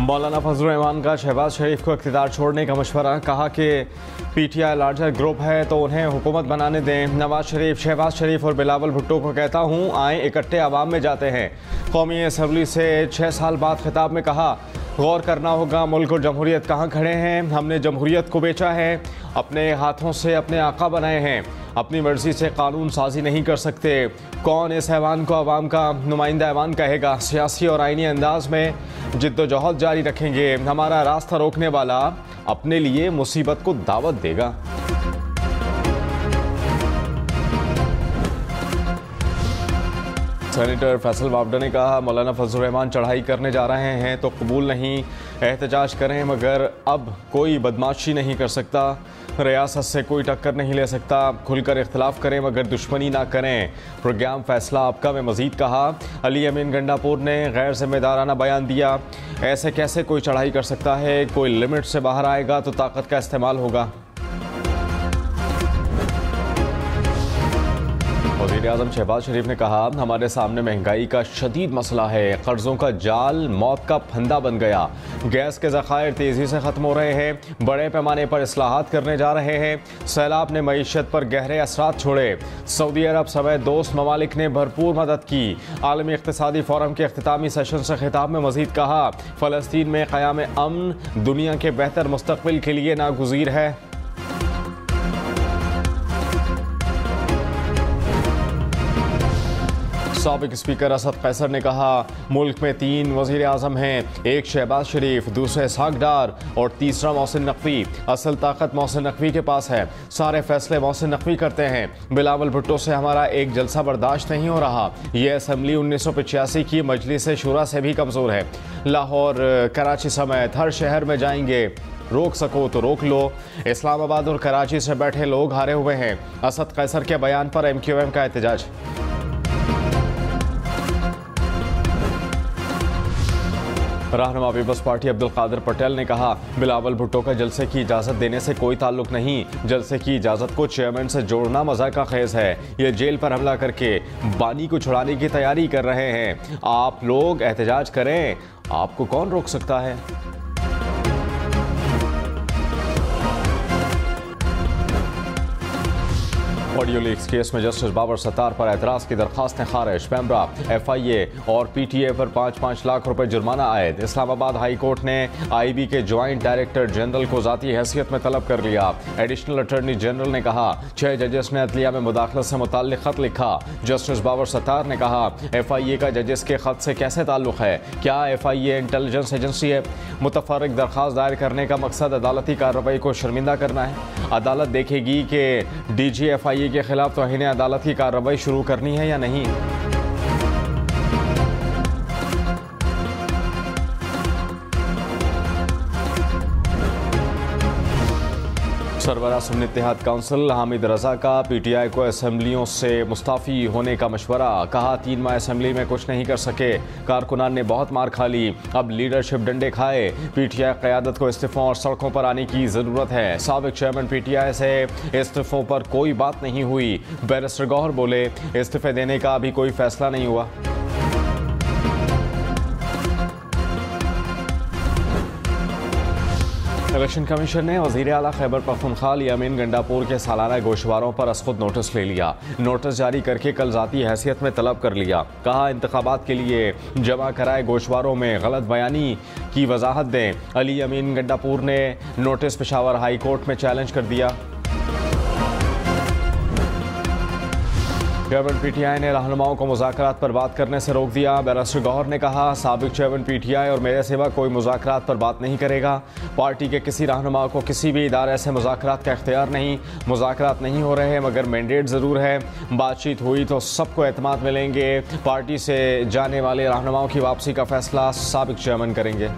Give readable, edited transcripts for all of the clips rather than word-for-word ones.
मौलाना फजल रहमान का शहबाज शरीफ को इख्तियार छोड़ने का मशवरा। कहा कि पीटीआई लार्जर ग्रुप है तो उन्हें हुकूमत बनाने दें। नवाज शरीफ, शहबाज शरीफ और बिलावल भुट्टो को कहता हूँ आए इकट्ठे आवाम में जाते हैं। कौमी असम्बली से 6 साल बाद खिताब में कहा गौर करना होगा मुल्क और जमहूरियत कहाँ खड़े हैं। हमने जमहूरियत को बेचा है, अपने हाथों से अपने आका बनाए हैं, अपनी मर्जी से कानून साजी नहीं कर सकते। कौन इस ऐवान को अवाम का नुमाइंदा ऐवान कहेगा। सियासी और आईनी अंदाज में जिद्दोजहद जारी रखेंगे। हमारा रास्ता रोकने वाला अपने लिए मुसीबत को दावत देगा। सेनेटर फैसल वावडा ने कहा मौलाना फजल रहमान चढ़ाई करने जा रहे हैं तो कबूल नहीं, एहतजाज करें मगर अब कोई बदमाशी नहीं कर सकता, रियासत से कोई टक्कर नहीं ले सकता। खुलकर इख्तलाफ करें मगर दुश्मनी ना करें। प्रोग्राम फैसला आपका में मजीद कहा अली अमीन गंडापुर ने गैर जिम्मेदाराना बयान दिया। ऐसे कैसे कोई चढ़ाई कर सकता है, कोई लिमिट से बाहर आएगा तो ताकत का इस्तेमाल होगा। वज़ीर-ए-आज़म शहबाज शरीफ ने कहा हमारे सामने महंगाई का शदीद मसला है, कर्जों का जाल मौत का फंदा बन गया, गैस के ज़खायर तेज़ी से ख़त्म हो रहे हैं, बड़े पैमाने पर इस्लाहात करने जा रहे हैं। सैलाब ने मईशत पर गहरे असरात छोड़े। सऊदी अरब समेत दोस्त ममालिक ने भरपूर मदद की। आलमी इक़्तिसादी फ़ोरम के अख्तितामी सेशन से खिताब में मज़ीद कहा फ़लस्तीन में क़याम अमन दुनिया के बेहतर मुस्तक़बिल के लिए नागुज़ीर है। साबिक स्पीकर असद कैसर ने कहा मुल्क में 3 वज़ीर आज़म हैं, एक शहबाज शरीफ, दूसरे इसहाक डार और तीसरा मोहसिन नकवी। असल ताकत मोहसिन नकवी के पास है, सारे फैसले मोहसिन नकवी करते हैं। बिलावल भुट्टो से हमारा एक जलसा बर्दाश्त नहीं हो रहा। ये असम्बली 1985 की मजलिस शुरा से भी कमज़ोर है। लाहौर, कराची समेत हर शहर में जाएंगे, रोक सको तो रोक लो। इस्लामाबाद और कराची से बैठे लोग हारे हुए हैं। असद कैसर के बयान पर MQM का एहतजाज। रहनुमा पीपल्स पार्टी अब्दुल कादिर पटेल ने कहा बिलावल भुट्टो का जलसे की इजाज़त देने से कोई ताल्लुक नहीं। जलसे की इजाज़त को चेयरमैन से जोड़ना मज़ाक का खेज है। ये जेल पर हमला करके बानी को छुड़ाने की तैयारी कर रहे हैं। आप लोग एहतजाज करें, आपको कौन रोक सकता है। ऑडियो लीक्स केस में जस्टिस बाबर सत्तार पर एतराज़ की दरख्वास्त खारिज। पैमरा, FIA और PTA पर 5-5 लाख रुपए जुर्माना आयद। इस्लामाबाद हाई कोर्ट ने IB के ज्वाइंट डायरेक्टर जनरल को ज़ाती हैसियत में तलब कर लिया। एडिशनल अटॉर्नी जनरल ने कहा 6 जजेस ने अदलिया में मुदाखलत से मुताल्लिक खत लिखा। जस्टिस बाबर सत्तार ने कहा FIA का जजेस के खत से कैसे ताल्लुक है, क्या FIA इंटेलिजेंस एजेंसी है। मुतफर्रिक दरख्वास्त दायर करने का मकसद अदालती कार्रवाई को शर्मिंदा करना है। अदालत देखेगी कि DG FIA के खिलाफ तौहीन अदालत की कार्रवाई शुरू करनी है या नहीं। सरबराह सुन्नी इत्तेहाद काउंसिल हामिद रजा का PTI को असम्बलियों से मुस्ताफ़ी होने का मशवरा। कहा 3 माह असम्बली में कुछ नहीं कर सके, कारकुनान ने बहुत मार खा ली, अब लीडरशिप डंडे खाए। PTI क़यादत को इस्तीफ़ों और सड़कों पर आने की ज़रूरत है। साबिक चेयरमैन PTI से इस्तीफ़ों पर कोई बात नहीं हुई। बैरिस्टर गौहर बोले इस्तीफ़े देने का अभी कोई फैसला नहीं हुआ। इलेक्शन कमीशन ने वज़ीर आला खैबर पख्तूनख्वा अली अमीन गंडापुर के सालाना गोशवारों पर खुद नोटिस ले लिया। नोटिस जारी करके कल ज़ाती हैसियत में तलब कर लिया। कहा इंतखाबात के लिए जमा कराए गोशवारों में गलत बयानी की वजाहत दें। अली अमीन गंडापुर ने नोटिस पेशावर हाई कोर्ट में चैलेंज कर दिया। चेयरमैन PTI ने रहनुमाओं को मुज़ाकरात पर बात करने से रोक दिया। बैरिस्टर गौहर ने कहा साबिक चेयरमैन PTI और मेरे सिवा कोई मुज़ाकरात पर बात नहीं करेगा। पार्टी के किसी रहनुमा को किसी भी इदारे से मुज़ाकरात का इख्तियार नहीं। मुज़ाकरात नहीं हो रहे मगर मैंडेट ज़रूर है। बातचीत हुई तो सबको एतमाद मिलेंगे। पार्टी से जाने वाले रहनुमाओं की वापसी का फैसला साबिक चेयरमैन करेंगे।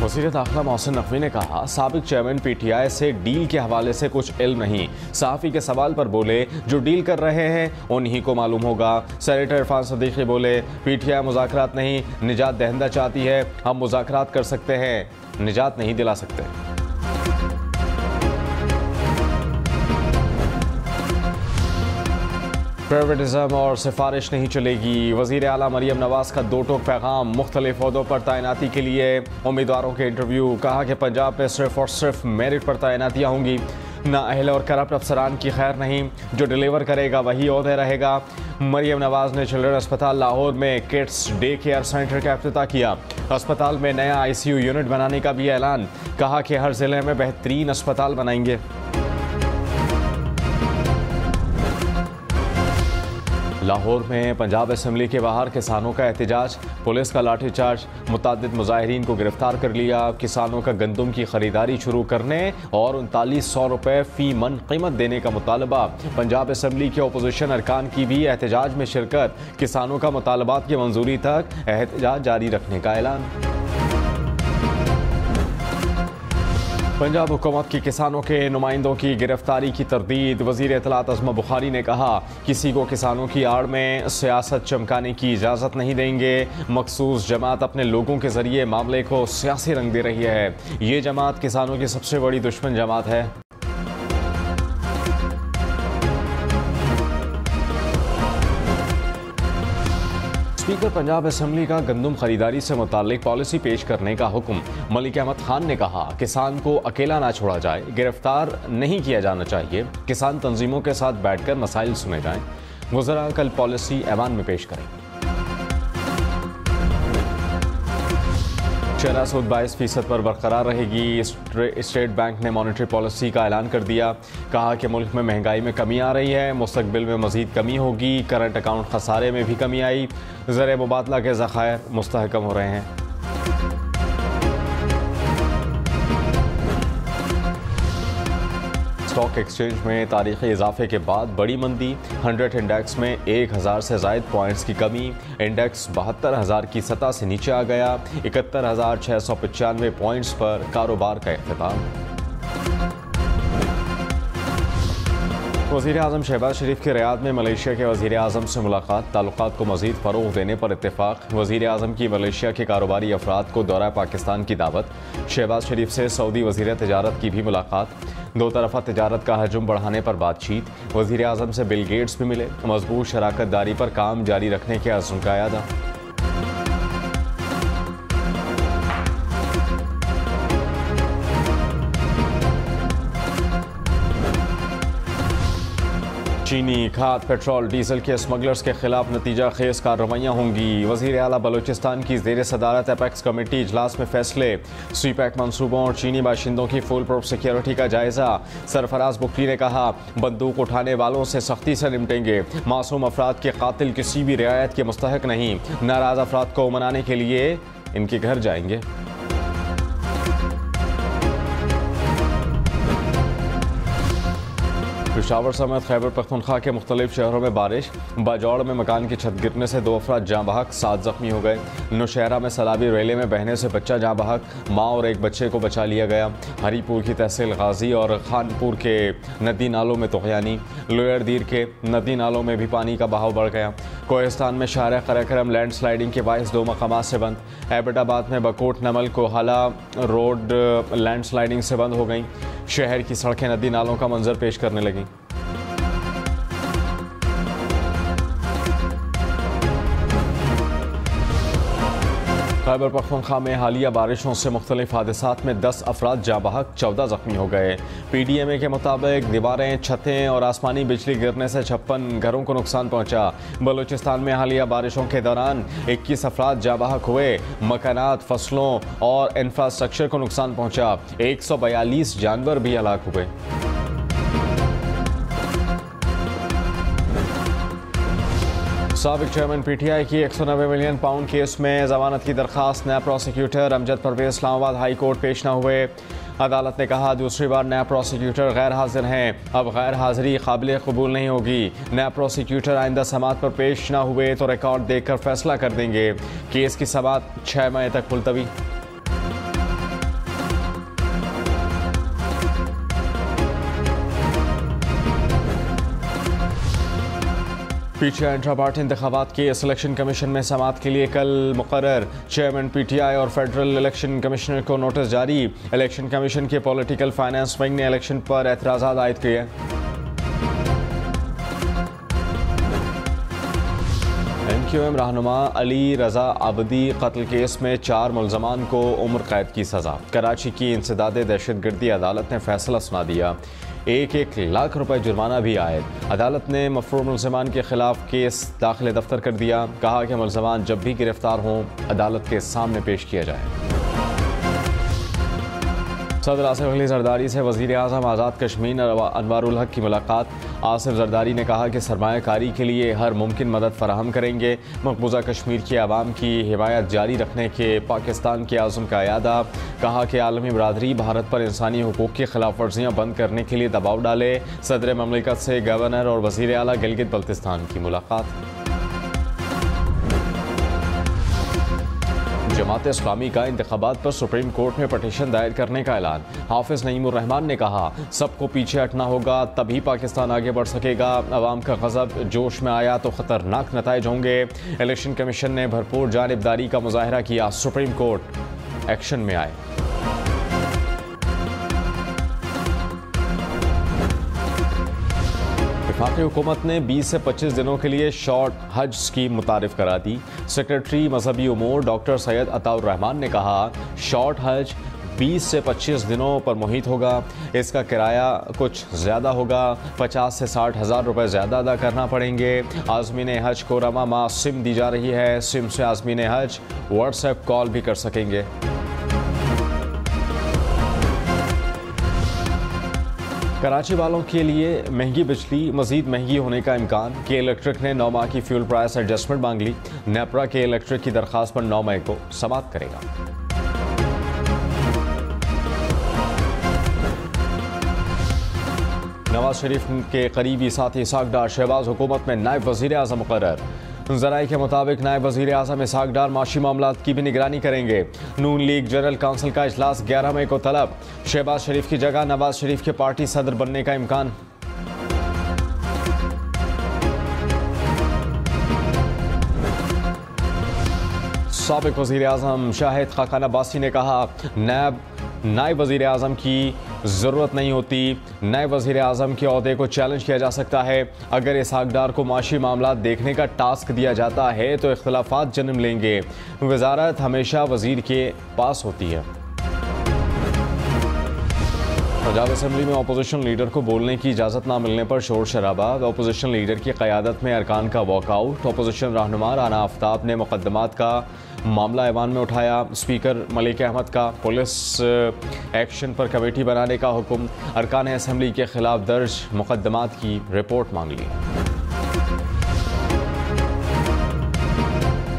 वज़ीर दाखिला मोहसिन नकवी ने कहा साबिक चेयरमैन PTI से डील के हवाले से कुछ इल्म नहीं। सहाफ़ी के सवाल पर बोले जो डील कर रहे हैं उन्हीं को मालूम होगा। सेनेटर इरफान सदीकी बोले PTI मुज़ाकरात नहीं निजात दहिंदा चाहती है, हम मुज़ाकरात कर सकते हैं, निजात नहीं दिला सकते। फेवरेटिज्म और सिफारिश नहीं चलेगी। वज़ीर आला मरियम नवाज़ का दो टोक पैगाम। मुख्तलिफ ओहदों पर तैनाती के लिए उम्मीदवारों के इंटरव्यू। कहा कि पंजाब में सिर्फ और सिर्फ मेरिट पर तैनातियाँ होंगी। नाअहल और करप्ट अफसरान की खैर नहीं, जो डिलीवर करेगा वही ओहदे रहेगा। मरियम नवाज़ ने चिल्ड्रन अस्पताल लाहौर में किड्स डे केयर सेंटर का इफ्तिताह किया। अस्पताल में नया ICU यूनिट बनाने का भी ऐलान। कहा कि हर ज़िले में बेहतरीन अस्पताल बनाएंगे। लाहौर में पंजाब असम्बली के बाहर किसानों का एहतजाज। पुलिस का लाठीचार्ज। मुतादिद मुजाहिरीन को गिरफ्तार कर लिया। किसानों का गंदम की खरीदारी शुरू करने और 3900 रुपये फ़ी मन कीमत देने का मुतालबा। पंजाब असम्बली के अपोजिशन अरकान की भी एहतजाज में शिरकत। किसानों का मुतालबात की मंजूरी तक एहतजाज जारी रखने का ऐलान। पंजाब हुकूमत की किसानों के नुमाइंदों की गिरफ्तारी की तरदीद। वज़ीर इत्तलात अज़मा बुखारी ने कहा, किसी को किसानों की आड़ में सियासत चमकाने की इजाज़त नहीं देंगे। मखसूस जमात अपने लोगों के ज़रिए मामले को सियासी रंग दे रही है। ये जमात किसानों की सबसे बड़ी दुश्मन जमात है। स्पीकर पंजाब असम्बली का गंदम खरीदारी से मुताल्लिक पॉलिसी पेश करने का हुक्म। मलिक अहमद खान ने कहा, किसान को अकेला ना छोड़ा जाए, गिरफ्तार नहीं किया जाना चाहिए। किसान तंजीमों के साथ बैठकर मसाइल सुने जाएं। वज़रा कल पॉलिसी ऐवान में पेश करें। शरह सूद 22% पर बरकरार रहेगी। स्टेट बैंक ने मॉनेटरी पॉलिसी का ऐलान कर दिया। कहा कि मुल्क में महंगाई में कमी आ रही है, मुस्तकबिल में मज़ीद कमी होगी। करंट अकाउंट खसारे में भी कमी आई। ज़र मुबादला के ज़खायर मुस्तहकम हो रहे हैं। स्टॉक एक्सचेंज में तारीखी इजाफे के बाद बड़ी मंदी। 100 इंडेक्स में 1000 से ज़ायद पॉइंट्स की कमी। इंडेक्स 72,000 की सतह से नीचे आ गया। 71,695 पॉइंट्स पर कारोबार का इख्तिताम। वज़ीर आज़म शहबाज शरीफ के रियाद में मलेशिया के वज़ीर आज़म से मुलाकात। ताल्लुकात को मज़ीद फ़रोग़ देने पर इत्तेफ़ाक़। वज़ीर आज़म की मलेशिया के कारोबारी अफराद को दौरा पाकिस्तान की दावत। शहबाज शरीफ से सऊदी वज़ीर तजारत की भी मुलाकात। दो तरफ़ा तजारत का हजम बढ़ाने पर बातचीत। वज़ीर आज़म से बिल गेट्स भी मिले। मज़बूत शराकत दारी पर काम जारी रखने के अज़्म का यादा। चीनी खाद, पेट्रोल, डीजल के स्मगलर्स के खिलाफ नतीजा खेज कार्रवाइयाँ होंगी। वज़ीर आला बलूचिस्तान की ज़ेर सदारत एपेक्स कमेटी इजलास में फैसले। CPEC मनसूबों और चीनी बाशिंदों की फुल प्रूफ सिक्योरिटी का जायज़ा। सरफराज बुखरी ने कहा, बंदूक उठाने वालों से सख्ती से निपटेंगे। मासूम अफराद के कातिल किसी भी रियायत के मुस्तहक नहीं। नाराज़ अफराद को मनाने के लिए इनके घर जाएंगे। पेशावर समेत खैबर पख्तूनख्वा के मुख्तलिफ शहरों में बारिश। बाजौड़ में मकान की छत गिरने से 2 अफराद जाँ बहक, 7 जख्मी हो गए। नौशहरा में सैलाबी रैली में बहने से बच्चा जाँ बहक, माँ और एक बच्चे को बचा लिया गया। हरीपुर की तहसील गाजी और खानपुर के नदी नालों में तोग़यानी। लोयर दीर के नदी नालों में भी पानी का बहाव बढ़ गया। कोहिस्तान में शाहर कराक्रम लैंड स्लाइडिंग के बायस 2 मकामात से बंद। एबटाबाद में Bakot Namal Kohala road land sliding से बंद हो गई। शहर की सड़कें नदी नालों का मंजर पेश करने लगी। खैबर पख्तूनख्वा में हालिया बारिशों से मुख्तलिफ हादसात में 10 अफराद जाँ बहक, 14 जख्मी हो गए। PDMA के मुताबिक दीवारें, छतें और आसमानी बिजली गिरने से 56 घरों को नुकसान पहुँचा। बलूचिस्तान में हालिया बारिशों के दौरान 21 अफराद जाँ बहक हुए। मकानात, फसलों और इंफ्रास्ट्रक्चर को नुकसान पहुँचा। 142 जानवर भी हलाक हुए। साबिक चेयरमैन PTI की 190 मिलियन पाउंड केस में जमानत की दरख्वास्त। नया prosecutor Amjad Parvez Islamabad High Court पेश न हुए। अदालत ने कहा, दूसरी बार नया प्रोसिक्यूटर गैर हाजिर हैं। अब गैर हाजिरी काबिल कबूल नहीं होगी। नया प्रोसिक्यूटर आइंदा समात पर पेश न हुए तो रिकॉर्ड देखकर फैसला कर देंगे। केस की समात 6 मई तक मुलतवी। PTI इंट्रा पार्टी इंतखाबात के सिलेक्शन कमीशन में समात के लिए कल मुकर्रर। चेयरमैन PTI और फेडरल इलेक्शन कमिश्नर को नोटिस जारी। इलेक्शन कमीशन के पॉलिटिकल फाइनेंस विंग ने इलेक्शन पर एतराज़ात आयद किए। PQM रहनुमा अली रजा अबदी कत्ल केस में 4 मुलजमान को उम्र कैद की सजा। कराची की इंसदादे दहशतगर्दी अदालत ने फैसला सुना दिया। 1 लाख रुपए जुर्माना भी आयद। अदालत ने मफरूर मुलजमान के खिलाफ केस दाखिल दफ्तर कर दिया। कहा कि मुलजमान जब भी गिरफ्तार हों अदालत के सामने पेश किया जाए। सदर आसिफ अली जरदारी से वज़ीर आज़म आज़ाद कश्मीर अनवारुल हक की मुलाकात। आसिफ जरदारी ने कहा कि सरमायाकारी के लिए हर मुमकिन मदद फराहम करेंगे। मकबूजा कश्मीर की आवाम की हिमायत जारी रखने के पाकिस्तान के आज़म का यादा। कहा कि आलमी बरादरी भारत पर इंसानी हुकूक़ की खिलाफ वर्जियाँ बंद करने के लिए दबाव डाले। सदर ममलिकत से गवर्नर और वज़ीर आला गिलगित बल्तिस्तान की मुलाकात। जमात इस्लामी का इंतखाबात पर सुप्रीम कोर्ट में पटिशन दायर करने का ऐलान। हाफिज नईमुर रहमान ने कहा सबको पीछे हटना होगा तभी पाकिस्तान आगे बढ़ सकेगा। अवाम का गज़ब जोश में आया तो ख़तरनाक नताइज होंगे। इलेक्शन कमीशन ने भरपूर जानिबदारी का मुजाहरा किया। सुप्रीम कोर्ट एक्शन में आए। वफाकी हुकूमत ने 20 से 25 दिनों के लिए शॉर्ट हज स्कीम मुतारिफ करा दी। सेक्रेटरी मजहबी उमूर डॉक्टर सैयद अताउर रहमान ने कहा शॉर्ट हज 20 से 25 दिनों पर मुहित होगा। इसका किराया कुछ ज़्यादा होगा, 50 से 60 हज़ार रुपये ज़्यादा अदा करना पड़ेंगे। आज़मीन हज को रमा माह सिम दी जा रही है। सिम से आज़मीन हज व्हाट्सएप कॉल भी कर सकेंगे। कराची वालों के लिए महंगी बिजली मजीद महंगी होने का इम्कान। के इलेक्ट्रिक ने 9 माह की फ्यूल प्राइस एडजस्टमेंट मांग ली। नेपरा के इलेक्ट्रिक की दरख्वास्त पर 9 मई को समाअत करेगा। नवाज शरीफ के करीबी साथी इसहाक डार शहबाज हुकूमत में नायब वज़ीर आज़म मुक़र्रर। ज़राए के मुताबिक नायब वज़ीर आज़म इसहाक डार माशी मामलात की भी निगरानी करेंगे। नून लीग जनरल काउंसिल का इजलास 11 मई को तलब। शहबाज शरीफ की जगह नवाज शरीफ के पार्टी सदर बनने का इम्कान। साबिक़ वज़ीर आज़म शाहिद खाकान अब्बासी ने कहा नायब वज़ीर आज़म की ज़रूरत नहीं होती। नायब वज़ीर आज़म के ओहदे को चैलेंज किया जा सकता है। अगर इसहाक डार को माशी मामला देखने का टास्क दिया जाता है तो इख्तिलाफ़ात जन्म लेंगे। वज़ारत हमेशा वज़ीर के पास होती है। पंजाब असम्बली में अपोजिशन लीडर को बोलने की इजाज़त ना मिलने पर शोर शराबा। अपोजिशन लीडर की क़यादत में अरकान का वॉकआउट। अपोजिशन रहनुमा राना आफ्ताब ने मुकदमात का मामला ऐवान में उठाया। स्पीकर मलिक अहमद का पुलिस एक्शन पर कमेटी बनाने का हुक्म। अरकान असम्बली के खिलाफ दर्ज मुकदमात की रिपोर्ट मांग ली।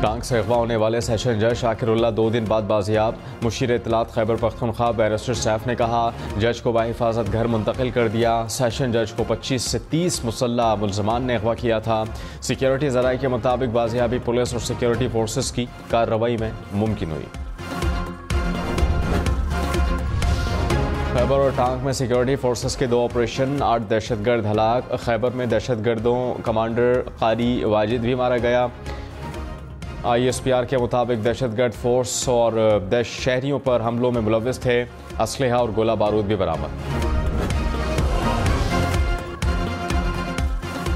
टांग से अगवा होने वाले सेशन जज शाकिरुल्लाह 2 दिन बाद बाजियाब। मुशीर इत्तलात खैबर पख्तूनख्वा बैरिस्टर सैफ ने कहा जज को बाहिफाजत घर मुंतकिल कर दिया। सेशन जज को 25 से 30 मुसल्लह मुलजमान ने अगवा किया था। सिक्योरिटी ज़राए के मुताबिक बाजियाबी पुलिस और सिक्योरिटी फोर्सेस की कार्रवाई में मुमकिन हुई। खैबर और टांग में सिक्योरिटी फोर्सेस के 2 ऑपरेशन, 8 दहशतगर्द हलाक। खैबर में दहशतगर्दों कमांडर कारी वाजिद भी मारा गया। ISPR के मुताबिक दहशतगर्द फोर्स और शहरियों पर हमलों में मुलव्विस थे। असलहा और गोला बारूद भी बरामद।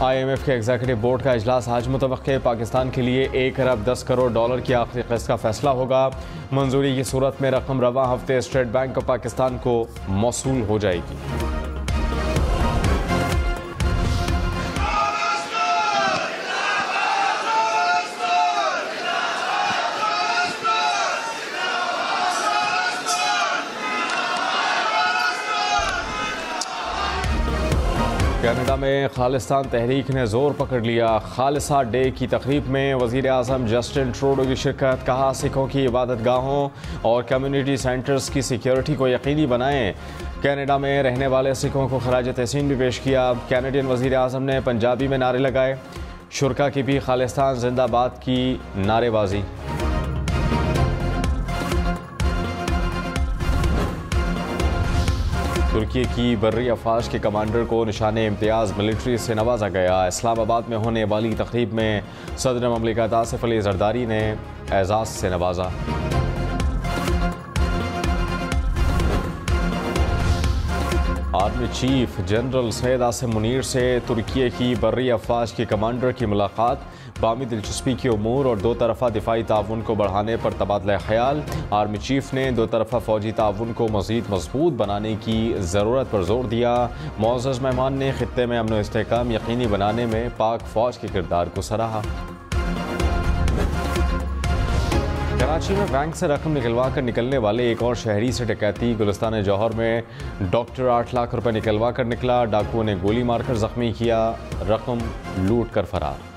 IMF के एग्जीक्यूटिव बोर्ड का इजलास आज मुतवक्के। पाकिस्तान के लिए 1 अरब 10 करोड़ डॉलर की आखिरी किस्त का फैसला होगा। मंजूरी की सूरत में रकम रवा हफ्ते स्टेट बैंक ऑफ पाकिस्तान को मौसूल हो जाएगी। कनाडा में खालिस्तान तहरीक ने जोर पकड़ लिया। खालिसा डे की तकरीब में वज़ीर आज़म जस्टिन ट्रूडो की शिरकत। कहा सिखों की इबादत गाहों और कम्युनिटी सेंटर्स की सिक्योरिटी को यकीनी बनाएं। कनाडा में रहने वाले सिखों को खराज तहसीन भी पेश किया। कैनेडियन वज़ीर आज़म ने पंजाबी में नारे लगाए। शुरका की भी खालिस्तान जिंदाबाद की नारेबाजी। तुर्की की बर्री अफवाज के कमांडर को निशाने इम्तियाज़ मिलिट्री से नवाजा गया। इस्लामाबाद में होने वाली तकरीब में सदर ममलिकत आसिफ अली जरदारी ने एजाज़ से नवाजा। Army chief general Syed Asim Munir से तुर्की की बर्री अफवाज के कमांडर की मुलाकात, बामी दिलचस्पी के उमूर और दो तरफ़ा दिफाई ताउन को बढ़ाने पर तबादला ख्याल। आर्मी चीफ ने दो तरफ़ा फ़ौजी ताउन को मज़ीद मजबूत बनाने की ज़रूरत पर जोर दिया। मुअज़्ज़ज़ मेहमान ने खित्ते में अमन व इस्तेहकाम यकीनी बनाने में पाक फ़ौज के किरदार को सराहा। कराची में बैंक से रकम निकलवा कर निकलने वाले एक और शहरी से डकैती। गुलिस्तान जौहर में डॉक्टर 8 लाख रुपए निकलवा कर निकला, डाकुओं ने गोली मारकर जख्मी किया, रकम लूट कर फरार।